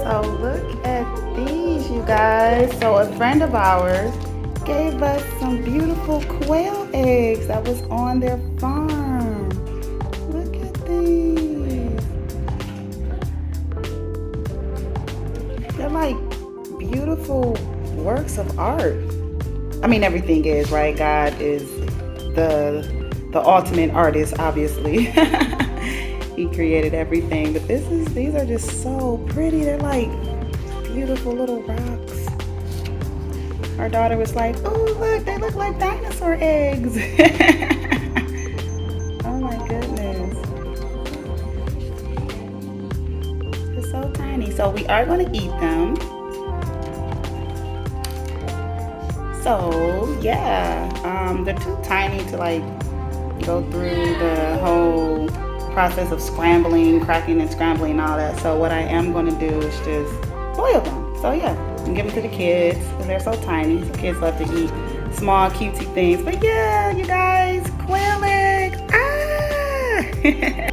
So look at these, you guys. So a friend of ours gave us some beautiful quail eggs that was on their farm. Look at these. They're like beautiful works of art. I mean, everything is, right? God is the ultimate artist, obviously. He created everything, but these are just so pretty. They're like beautiful little rocks. Our daughter was like, "Oh, look, they look like dinosaur eggs." Oh my goodness. They're so tiny. So we are going to eat them. So yeah, they're too tiny to like go through the whole process of scrambling, cracking and scrambling and all that. So what I am going to do is just boil them. So yeah, and give them to the kids because they're so tiny. So kids love to eat small cutesy things. But yeah, you guys, quail eggs. Ah!